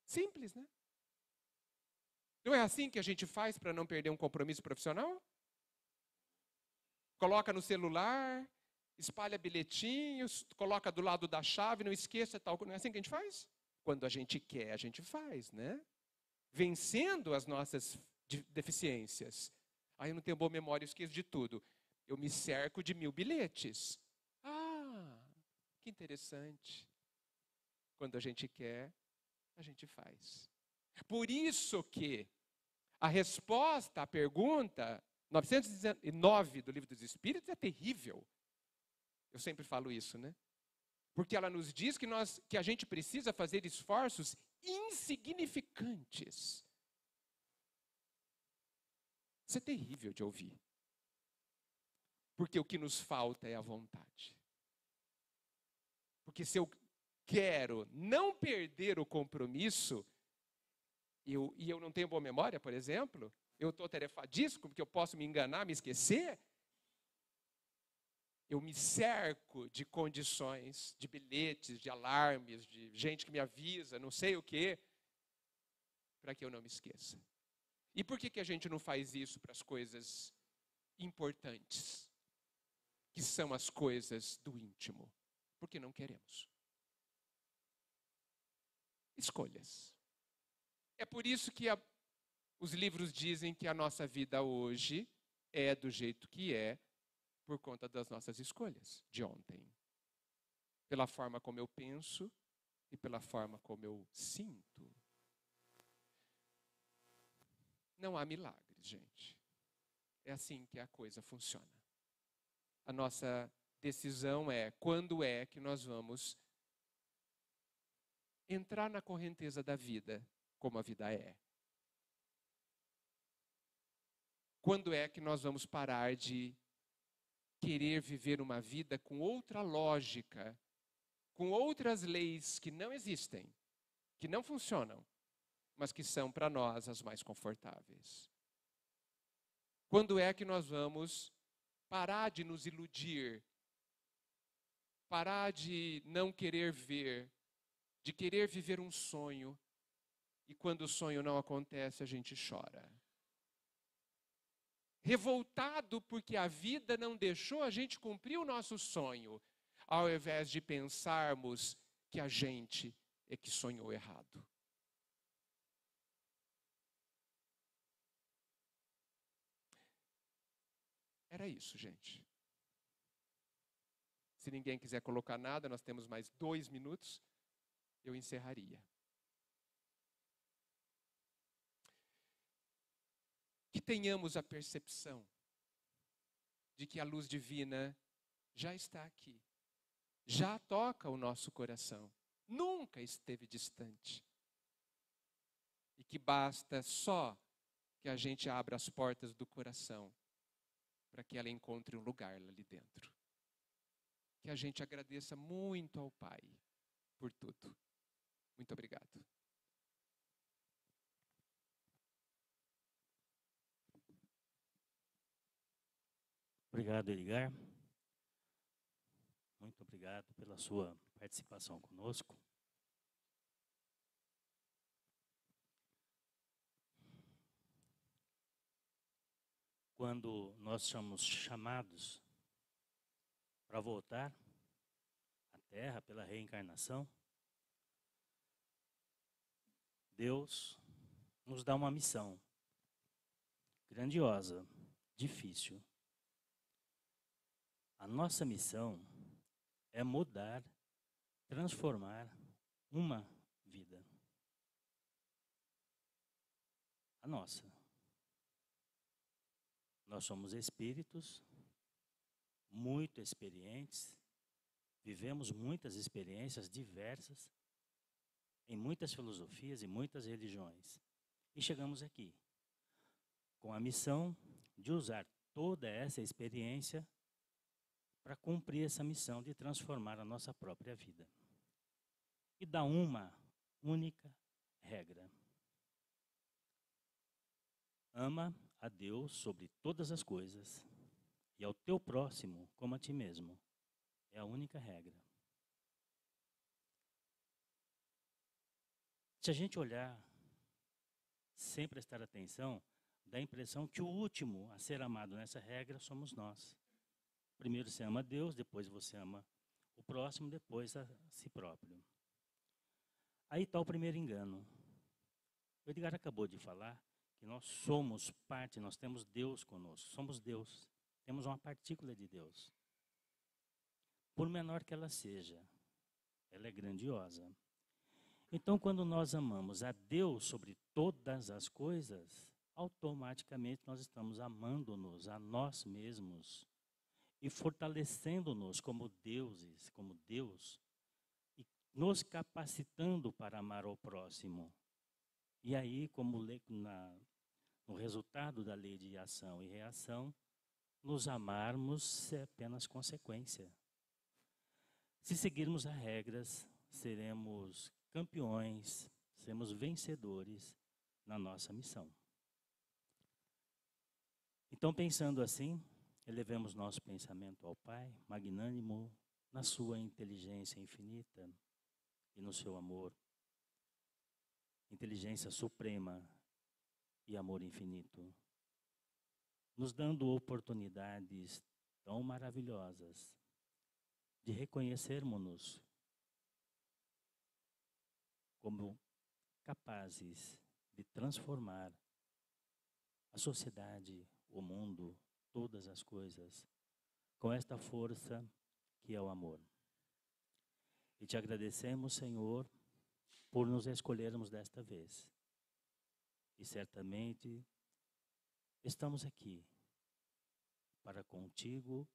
Simples, né? Não é assim que a gente faz para não perder um compromisso profissional? Coloca no celular, espalha bilhetinhos, coloca do lado da chave, não esqueça tal. Não é assim que a gente faz? Quando a gente quer, a gente faz, né? Vencendo as nossas deficiências. Eu não tenho boa memória, eu esqueço de tudo. Eu me cerco de 1000 bilhetes. Que interessante. Quando a gente quer, a gente faz. Por isso que a resposta à pergunta 909 do Livro dos Espíritos é terrível. Eu sempre falo isso, né? Porque ela nos diz que a gente precisa fazer esforços insignificantes. Isso é terrível de ouvir. Porque o que nos falta é a vontade. Porque se eu quero não perder o compromisso, e eu não tenho boa memória, por exemplo, eu estou atarefadíssimo, porque eu posso me enganar, me esquecer, eu me cerco de condições, de bilhetes, de alarmes, de gente que me avisa, não sei o quê, para que eu não me esqueça. E por que a gente não faz isso para as coisas importantes, que são as coisas do íntimo? Porque não queremos. Escolhas. É por isso que os livros dizem que a nossa vida hoje é do jeito que é, por conta das nossas escolhas de ontem. Pela forma como eu penso e pela forma como eu sinto. Não há milagres, gente. É assim que a coisa funciona. A nossa decisão é quando é que nós vamos entrar na correnteza da vida, como a vida é. Quando é que nós vamos parar de querer viver uma vida com outra lógica, com outras leis que não existem, que não funcionam, mas que são para nós as mais confortáveis? Quando é que nós vamos parar de nos iludir, parar de não querer ver, de querer viver um sonho, e quando o sonho não acontece, a gente chora? Revoltado porque a vida não deixou a gente cumprir o nosso sonho, ao invés de pensarmos que a gente é que sonhou errado. Era isso, gente. Se ninguém quiser colocar nada, nós temos mais 2 minutos, eu encerraria. Que tenhamos a percepção de que a luz divina já está aqui, já toca o nosso coração, nunca esteve distante. E que basta só que a gente abra as portas do coração para que ela encontre um lugar ali dentro. Que a gente agradeça muito ao Pai por tudo. Muito obrigado. Obrigado, Edgar. Muito obrigado pela sua participação conosco. Quando nós somos chamados para voltar à Terra pela reencarnação, Deus nos dá uma missão grandiosa, difícil. A nossa missão é mudar, transformar uma vida. A nossa. Nós somos espíritos muito experientes, vivemos muitas experiências diversas, em muitas filosofias e muitas religiões. E chegamos aqui com a missão de usar toda essa experiência para cumprir essa missão de transformar a nossa própria vida. E dá uma única regra. Ama a Deus sobre todas as coisas e ao teu próximo como a ti mesmo. É a única regra. Se a gente olhar sem prestar atenção, dá a impressão que o último a ser amado nessa regra somos nós. Primeiro você ama Deus, depois você ama o próximo, depois a si próprio. Aí está o primeiro engano. O Edgar acabou de falar que nós somos parte, nós temos Deus conosco, somos Deus, temos uma partícula de Deus. Por menor que ela seja, ela é grandiosa. Então, quando nós amamos a Deus sobre todas as coisas, automaticamente nós estamos amando-nos a nós mesmos e fortalecendo-nos como deuses, como Deus, e nos capacitando para amar ao próximo. E aí, como no resultado da lei de ação e reação, nos amarmos é apenas consequência. Se seguirmos as regras, seremos campeões, seremos vencedores na nossa missão. Então, pensando assim, elevemos nosso pensamento ao Pai, magnânimo, na sua inteligência infinita e no seu amor, inteligência suprema e amor infinito, nos dando oportunidades tão maravilhosas de reconhecermos-nos como capazes de transformar a sociedade, o mundo, todas as coisas, com esta força que é o amor. E te agradecemos, Senhor, por nos escolhermos desta vez. E certamente estamos aqui para contigo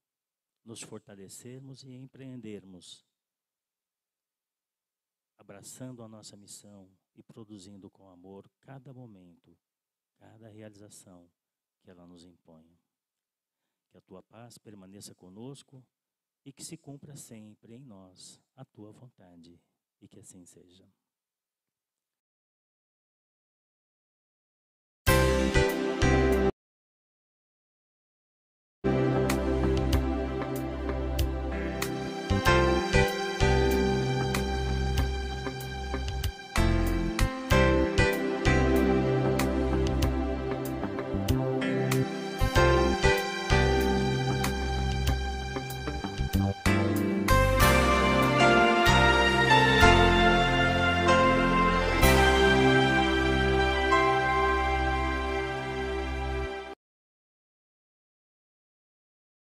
nos fortalecermos e empreendermos, abraçando a nossa missão e produzindo com amor cada momento, cada realização que ela nos impõe. Que a tua paz permaneça conosco e que se cumpra sempre em nós a tua vontade, e que assim seja.